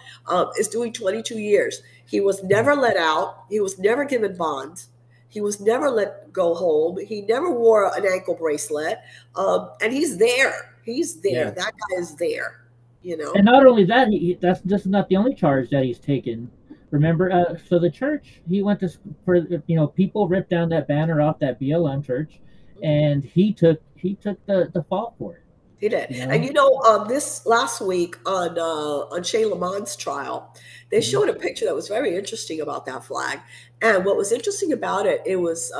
is doing 22 years. He was never let out. He was never given bond. He was never let go home. He never wore an ankle bracelet. And he's there. He's there. Yeah. That guy is there. And not only that, that's just not the only charge that he's taken. Remember, so the church he went to, for people ripped down that banner off that BLM church, and he took the fall for it. He did. And this last week on Shane Lamont's trial, they showed a picture that was very interesting about that flag. And what was interesting about it, it was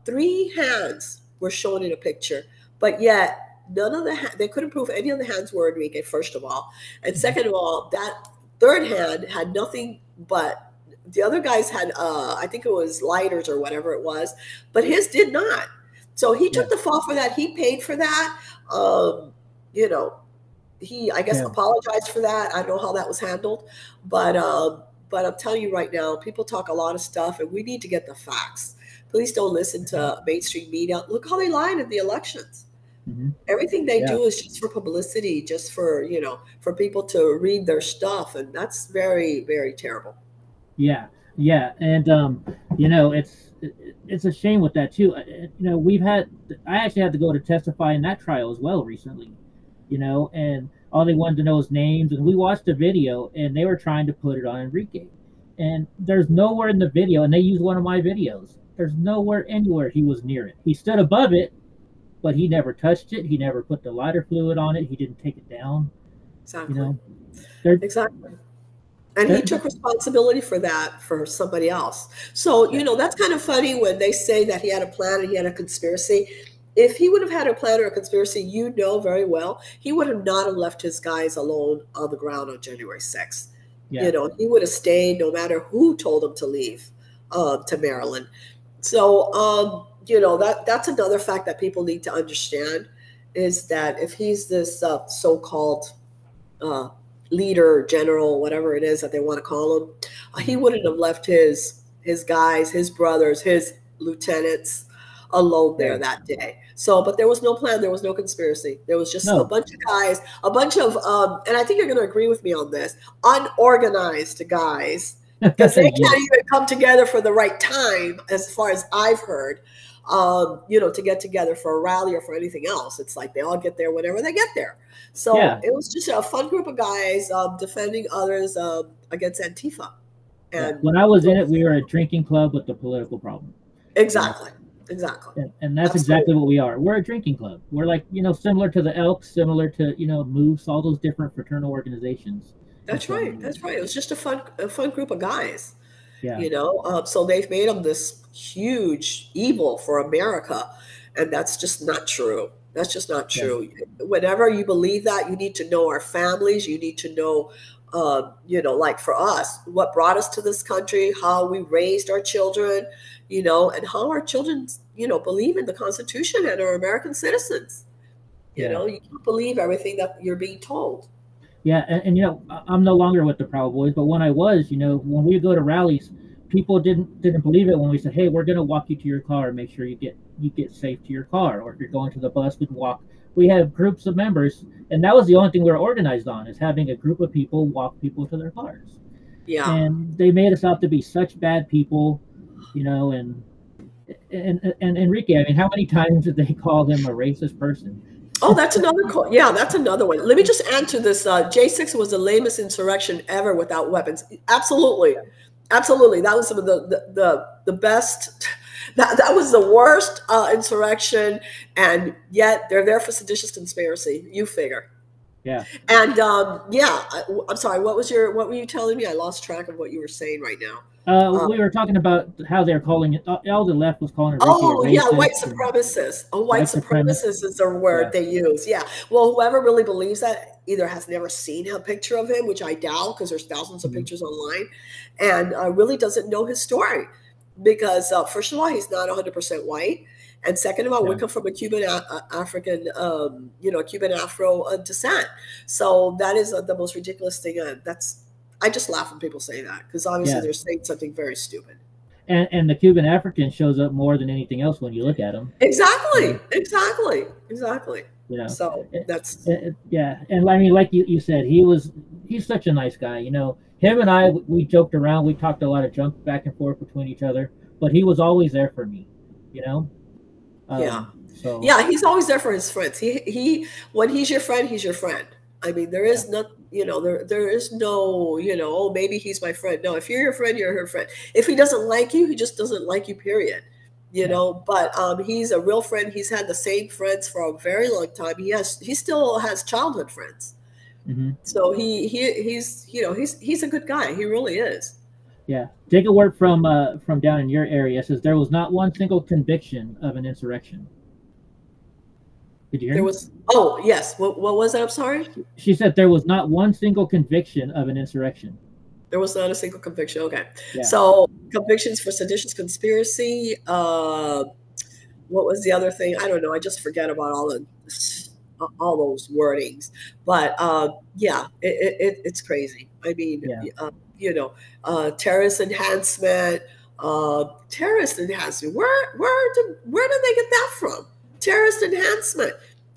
3 hands were shown in a picture, but yet none of they couldn't prove any of the hands were Enrique, first of all. And second of all, that third hand had nothing but the other guys had, I think it was lighters or whatever it was, but his did not. So he took the fall for that. He paid for that. He, I guess, apologized for that. I don't know how that was handled, but I'm telling you right now, people talk a lot of stuff, and we need to get the facts. Please don't listen to mainstream media. Look how they lied in the elections. Everything they do is just for publicity, just for for people to read their stuff, and that's very, very terrible. Yeah, and it's a shame with that too. I actually had to go to testify in that trial as well recently, and all they wanted to know is names, and we watched the video, and they were trying to put it on Enrique, and there's nowhere in the video, and they used one of my videos. There's nowhere anywhere he was near it. He stood above it, but he never touched it. He never put the lighter fluid on it. He didn't take it down. Exactly. Exactly. And he took responsibility for that for somebody else. So, that's kind of funny when they say that he had a plan and he had a conspiracy. If he would have had a plan or a conspiracy, very well, he would have not have left his guys alone on the ground on January 6th. He would have stayed no matter who told him to leave to Maryland. So, that's another fact that people need to understand, is that if he's this so-called leader, general, whatever it is that they want to call him, he wouldn't have left his guys, his brothers, his lieutenants alone there that day. So, but there was no plan. There was no conspiracy. There was just a bunch of guys, a bunch of, and I think you're going to agree with me on this, unorganized guys, because they can't even come together for the right time, as far as I've heard, to get together for a rally or for anything else. It's like they all get there whenever they get there. So it was just a fun group of guys defending others against Antifa. And when I was in it, we were a drinking club with a political problem. Exactly. And that's exactly what we are. We're a drinking club. We're like, similar to the Elks, similar to, Moose, all those different fraternal organizations. That's right. It was just a fun group of guys. Yeah. So they've made them this huge evil for America, and that's just not true. That's just not true. Yeah. Whenever you believe that, you need to know our families. You need to know, like for us, what brought us to this country, how we raised our children, and how our children, believe in the Constitution and are American citizens. You can't believe everything that you're being told. Yeah, and I'm no longer with the Proud Boys, but when I was, when we go to rallies, people didn't believe it when we said, "Hey, we're going to walk you to your car and make sure you get safe to your car." Or if you're going to the bus, we can walk. We have groups of members, and that was the only thing we were organized on, is having a group of people walk people to their cars. Yeah. And they made us out to be such bad people, and and Enrique, I mean, how many times did they call him a racist person? Oh, that's another yeah, that's another one. Let me just add to this. J6 was the lamest insurrection ever without weapons. Absolutely, absolutely. That was some of the best. That was the worst insurrection, and yet they're there for seditious conspiracy. You figure. Yeah. And yeah, I'm sorry. What were you telling me? I lost track of what you were saying right now. We were talking about how they're calling it. All the left was calling Enrique Oh, a yeah, racist. white supremacist. A white supremacist is the word Yeah. they use. Yeah. Well, whoever really believes that either has never seen a picture of him, which I doubt because there's thousands of pictures online, and really doesn't know his story. Because first of all, he's not 100% white, and second of all, we come from a Cuban African, Cuban Afro descent. So that is the most ridiculous thing. I just laugh when people say that because obviously they're saying something very stupid. And the Cuban African shows up more than anything else when you look at him. Exactly. You know, so that's yeah. And I mean, like you said, he's such a nice guy. You know, him and I, we joked around, we talked a lot of junk back and forth between each other, but he was always there for me. You know. Yeah. So yeah, he's always there for his friends. He when he's your friend, he's your friend. I mean, there is not, there is no, oh, maybe he's my friend. No, if you're your friend, you're her friend. If he doesn't like you, he just doesn't like you, period. But he's a real friend. He's had the same friends for a very long time. He still has childhood friends. Mm-hmm. So he's a good guy. He really is. Yeah. Take a word from down in your area. It says there was not one single conviction of an insurrection. Did you hear? There was. Oh yes. What was that? I'm sorry. She said there was not one single conviction of an insurrection. There was not a single conviction. Okay. Yeah. So convictions for seditious conspiracy. What was the other thing? I don't know. I just forget about all those wordings. But yeah, it's crazy. I mean, terrorist enhancement. Terrorist enhancement. Where did they get that from? Terrorist enhancement.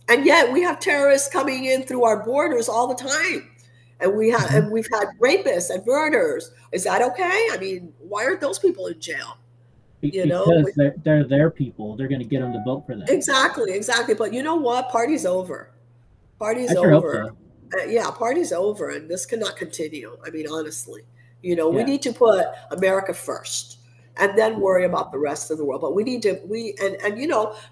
And yet we have terrorists coming in through our borders all the time. And we've had rapists and murderers. Is that okay? I mean, why aren't those people in jail? Because they're their people. They're going to get them to vote for them. Exactly. But you know what? Party's over. Party's over. Hope so. Yeah, party's over, and this cannot continue. I mean, honestly, we need to put America first. And then worry about the rest of the world. But we need to,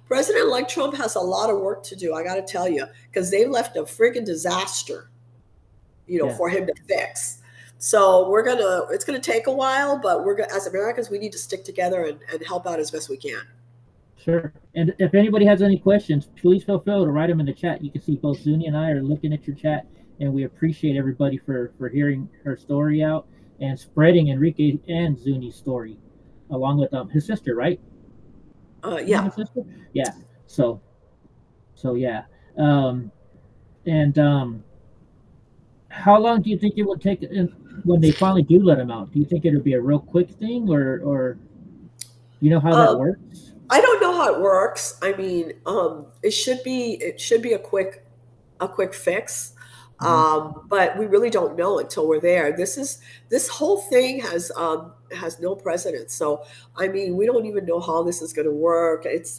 President-elect Trump has a lot of work to do, I got to tell you, because they left a friggin' disaster, for him to fix. So it's going to take a while, but as Americans, we need to stick together and help out as best we can. Sure. And if anybody has any questions, please feel free to write them in the chat. You can see both Zuny and I are looking at your chat, and we appreciate everybody for hearing her story out and spreading Enrique and Zuny's story. Along with his sister, right? Yeah. His sister? Yeah. So yeah. How long do you think it would take when they finally do let him out? Do you think it'll be a real quick thing, or you know how that works? I don't know how it works. I mean, it should be a quick fix. But we really don't know until we're there. This whole thing has no precedent. So, I mean, we don't even know how this is going to work. It's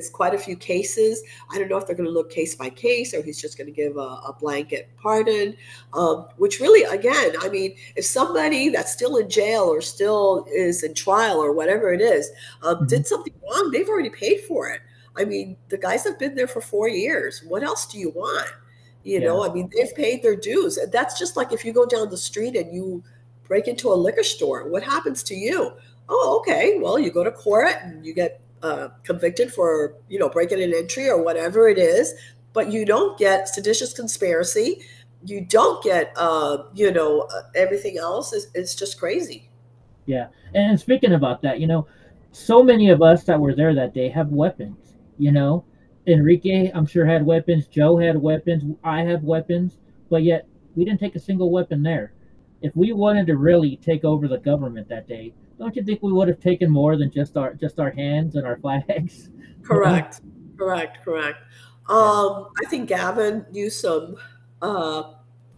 quite a few cases. I don't know if they're going to look case by case or he's just going to give a blanket pardon, which really, again, I mean, if somebody that's still in jail or still is in trial or whatever it is, did something wrong, they've already paid for it. I mean, the guys have been there for 4 years. What else do you want? I mean, they've paid their dues. That's just like if you go down the street and you break into a liquor store, what happens to you? Oh, okay. Well, you go to court and you get convicted for, breaking an entry or whatever it is, but you don't get seditious conspiracy. You don't get, everything else. It's just crazy. Yeah. And speaking about that, so many of us that were there that day have weapons, Enrique, I'm sure, had weapons. Joe had weapons. I have weapons. But yet, we didn't take a single weapon there. If we wanted to really take over the government that day, don't you think we would have taken more than just our hands and our flags? Correct. I think Gavin Newsom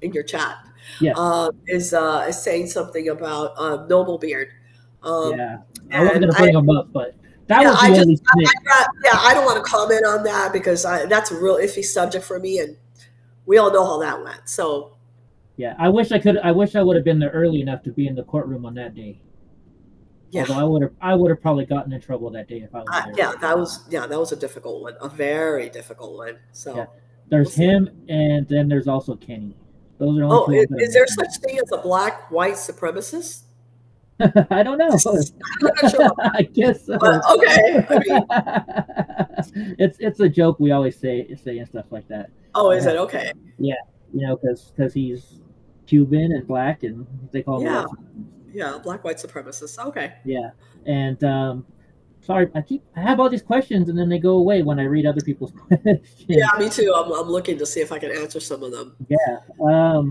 in your chat is saying something about Noble Beard. I wasn't going to bring him up, but That Yeah, was the only snitch. I don't want to comment on that because that's a real iffy subject for me, and we all know how that went. So Yeah, I wish I could. I wish I would have been there early enough to be in the courtroom on that day. yeah, Although I would have probably gotten in trouble that day if I was there. that was a difficult one, a very difficult one. Yeah, So we'll there's see. him, and then there's also Kenny. Those are the only Oh, two I'm gonna is there mention. such thing as a black white supremacist? I don't know. I'm not sure about I guess that, but so. okay. I mean, It's a joke we always say and stuff like that. oh, is it okay? Yeah, because he's Cuban and black, and they call him a Yeah, white supremacist. yeah, black white supremacist. Okay. Yeah, and sorry, I have all these questions, and then they go away when I read other people's questions. Yeah, me too. I'm looking to see if I can answer some of them. Yeah.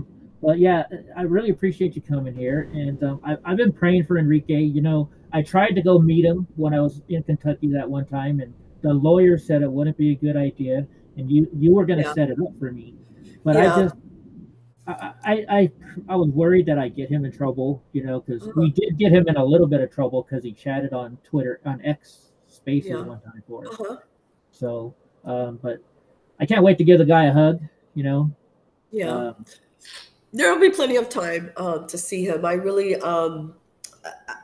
But yeah, I really appreciate you coming here, and I've been praying for Enrique. I tried to go meet him when I was in Kentucky that one time, and the lawyer said it wouldn't be a good idea, and you were going to Yeah, set it up for me, but yeah. I was worried that I'd get him in trouble, because Uh-huh. we did get him in a little bit of trouble because he chatted on Twitter on X Spaces Yeah. one time for us. Uh-huh. So, but I can't wait to give the guy a hug. You know, Yeah. um, There will be plenty of time to see him.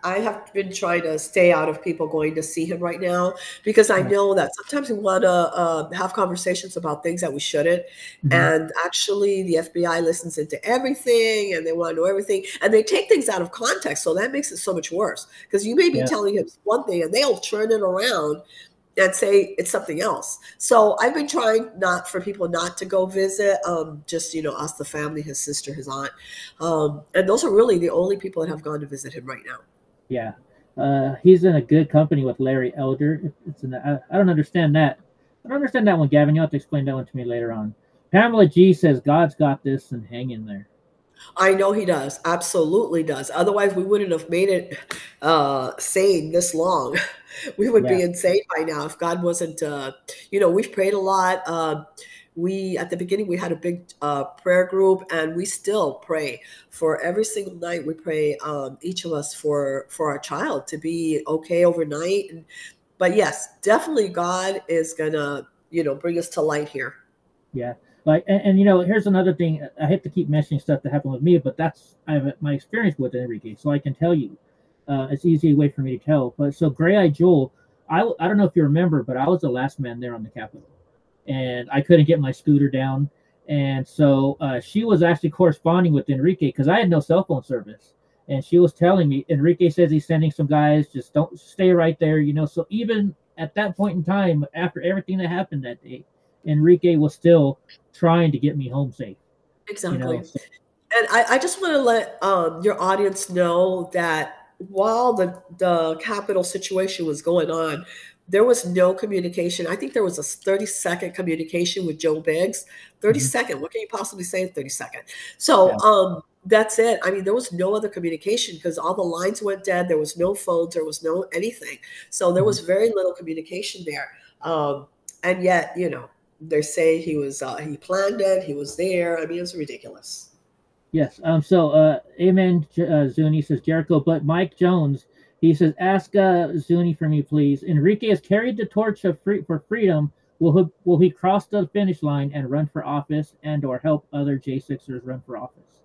I have been trying to stay out of people going to see him right now because I yeah. know that sometimes we want to have conversations about things that we shouldn't. Mhm. And actually, the FBI listens into everything and they want to know everything. And they take things out of context. So that makes it so much worse because you may be Yeah. telling him one thing and they'll turn it around and say it's something else. So I've been trying not for people not to go visit, just us, the family, his sister, his aunt, and those are really the only people that have gone to visit him right now. Yeah. He's in a good company with Larry Elder. I don't understand that. I don't understand that one, Gavin. You'll have to explain that one to me later on. Pamela G says, God's got this, and hang in there. I know he does, absolutely does. Otherwise, we wouldn't have made it sane this long. We would Yeah. be insane by now if God wasn't. We've prayed a lot. We at the beginning we had a big prayer group, and we still pray for every single night. We pray each of us for our child to be okay overnight. But yes, definitely God is gonna bring us to light here. Yeah. Here's another thing. I hate to keep mentioning stuff that happened with me, but I have my experience with Enrique, so I can tell you. It's an easy way for me to tell. But so Gray Eye Jewel, I don't know if you remember, but I was the last man there on the Capitol, and I couldn't get my scooter down, and so she was actually corresponding with Enrique because I had no cell phone service, and she was telling me Enrique says he's sending some guys, just don't stay right there. So even at that point in time, after everything that happened that day, Enrique was still trying to get me home safe. Exactly. So And I just want to let your audience know that while the Capitol situation was going on, there was no communication. I think there was a 30-second communication with Joe Biggs. 30 mhm, second. What can you possibly say in 30 seconds? So yeah, that's it. I mean, there was no other communication because all the lines went dead. There was no phones. There was no anything. So there mhm. was very little communication there. And yet, they say he planned it. He was there. I mean, it was ridiculous. Yes. Amen. Zuny says Jericho, but Mike Jones, he says, ask Zuny for me, please. Enrique has carried the torch for freedom. Will he cross the finish line and run for office and/or help other J6ers run for office?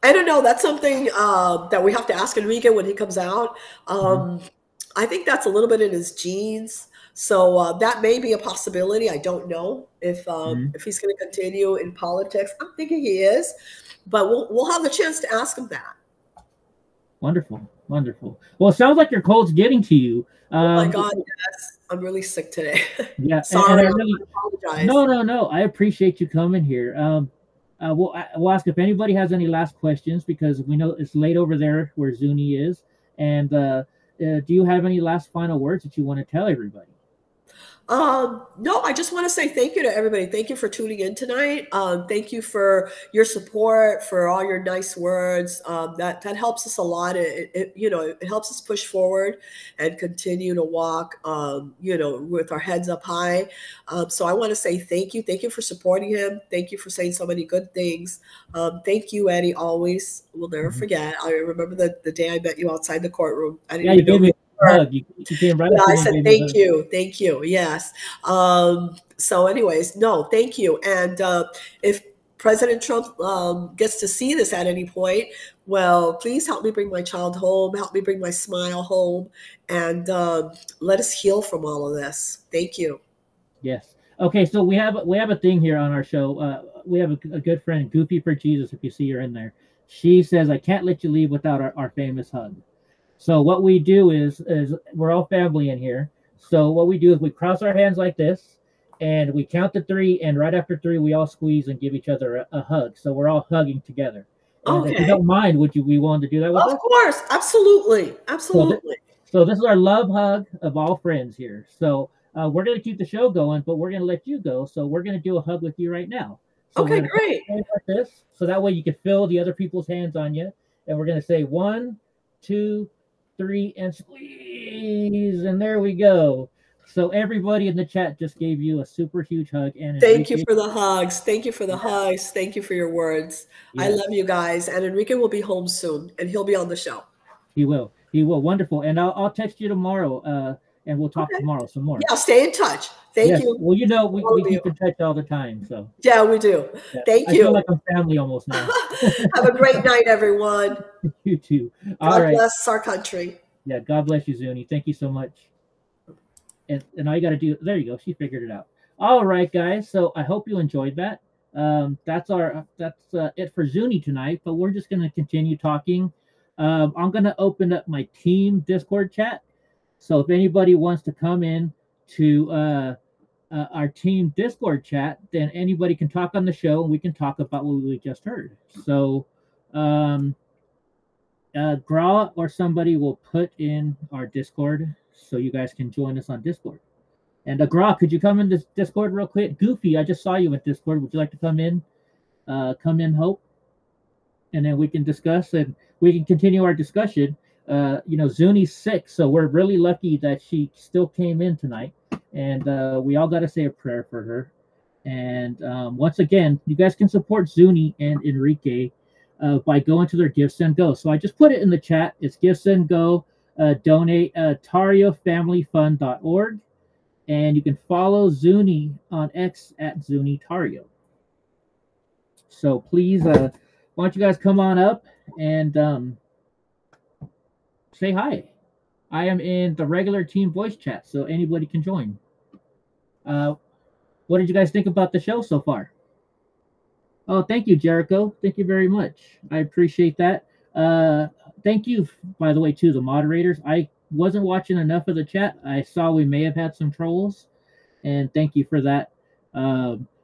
I don't know. That's something that we have to ask Enrique when he comes out. Hmm. I think that's a little bit in his genes, so that may be a possibility. I don't know Hmm. if he's going to continue in politics. I'm thinking he is, but we'll have the chance to ask him that. Wonderful, wonderful. Well, it sounds like your cold's getting to you. Oh my God, yes, I'm really sick today. Yeah, and Sorry, I I really apologize. no, no, no. I appreciate you coming here. We'll ask if anybody has any last questions because we know it's late over there where Zuni is. And do you have any last final words that you want to tell everybody? No, I just want to say thank you to everybody. Thank you for tuning in tonight. Thank you for your support, for all your nice words. That helps us a lot. It helps us push forward and continue to walk, with our heads up high. So I want to say thank you. Thank you for supporting him. Thank you for saying so many good things. Thank you, Eddie. Always, we'll never Mhm. forget. I remember the day I met you outside the courtroom. I didn't Yeah, you even know gave who me you hug. You came right Yeah, up to I me and said, gave me a thank hug. you. Thank you. Yes. So anyways, no, thank you. And if President Trump gets to see this at any point, well, please help me bring my child home, help me bring my smile home, and let us heal from all of this. Thank you. Yes. Okay, so we have a thing here on our show. We have a good friend, Goofy for Jesus. If you see her in there, she says, "I can't let you leave without our famous hug." So what we do is we're all family in here. So what we do is we cross our hands like this, and we count to three, and right after three, we all squeeze and give each other a hug. So we're all hugging together. And if you Okay. don't mind, would you be willing to do that with Of us? course. Absolutely. So, Absolutely. so this is our love hug of all friends here. So we're going to keep the show going, but we're going to let you go. So we're going to do a hug with you right now. So we're Okay, going to great. like this, so that way you can feel the other people's hands on you. And we're going to say 1, 2, 3, and squeeze. And there we go. So everybody in the chat just gave you a super huge hug. And Thank you Enrique, for the hugs. Thank you for the yeah, hugs. Thank you for your words. I yes, love you guys. And Enrique will be home soon and he'll be on the show. he will. He will. Wonderful. And I'll text you tomorrow. And we'll talk Okay. tomorrow some more. Yeah, stay in touch. Thank Yes. you, Well, we, all we of you. keep in touch all the time. So Yeah, we do. yeah, Thank I feel like you. I'm family almost now. Have a great night, everyone. You too. All God right. bless our country. Yeah. God bless you, Zuny. Thank you so much. And all you got to do, there you go. She figured it out. All right, guys. So I hope you enjoyed that. That's it for Zuny tonight. But we're just gonna continue talking. I'm gonna open up my team Discord chat. So if anybody wants to come in to our team Discord chat, then anybody can talk on the show and we can talk about what we just heard. So, um, Gra or somebody will put in our Discord so you guys can join us on Discord. And Gra, could you come in this Discord real quick? Goofy, I just saw you in Discord. Would you like to come in? Come in, Hope, and then we can discuss and we can continue our discussion. Zuny's sick, so we're really lucky that she still came in tonight, and we all got to say a prayer for her. And once again, you guys can support Zuny and Enrique by going to their Give Send Go. So I just put it in the chat. It's Give Send Go. Donate TarrioFamilyFund.org, and you can follow Zuny on X at ZunyTarrio. So please, why don't you guys come on up and say hi. I am in the regular team voice chat, so anybody can join. What did you guys think about the show so far? Oh, thank you, Jericho. Thank you very much. I appreciate that. Thank you, by the way, to the moderators. I wasn't watching enough of the chat. I saw we may have had some trolls, and thank you for that.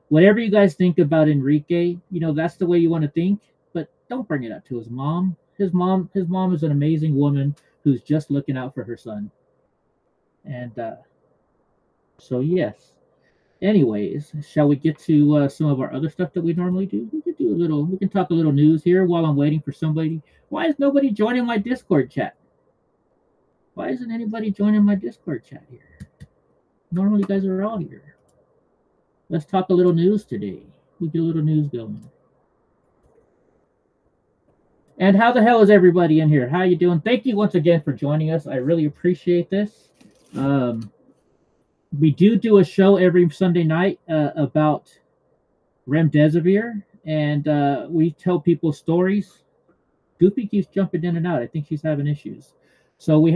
Whatever you guys think about Enrique, that's the way you want to think, but don't bring it up to his mom. His mom is an amazing woman who's just looking out for her son. And so yes. Anyways, shall we get to some of our other stuff that we normally do? We can talk a little news here while I'm waiting for somebody. Why is nobody joining my Discord chat? Why isn't anybody joining my Discord chat here? Normally you guys are all here. Let's talk a little news today. We get a little news going. And how the hell is everybody in here? How you doing? Thank you once again for joining us. I really appreciate this. We do a show every Sunday night about remdesivir, and we tell people stories. Goofy keeps jumping in and out. I think she's having issues. So we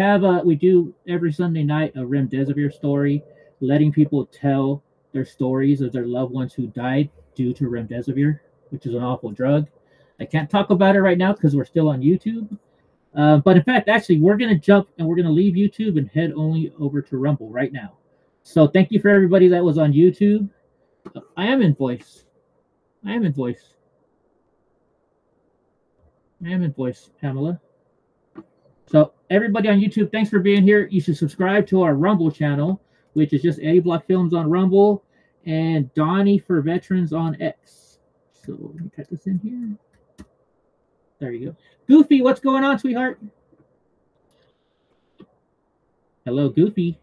do every Sunday night a remdesivir story, letting people tell their stories of their loved ones who died due to remdesivir, which is an awful drug. I can't talk about it right now because we're still on YouTube. But in fact, actually, we're going to jump and we're going to leave YouTube and head only over to Rumble right now. So thank you for everybody that was on YouTube. I am in voice. Pamela. So everybody on YouTube, thanks for being here. You should subscribe to our Rumble channel, which is just Eddie Block Films on Rumble and Donnie for Veterans on X. So let me cut this in here. There you go. Goofy, what's going on, sweetheart? Hello, Goofy.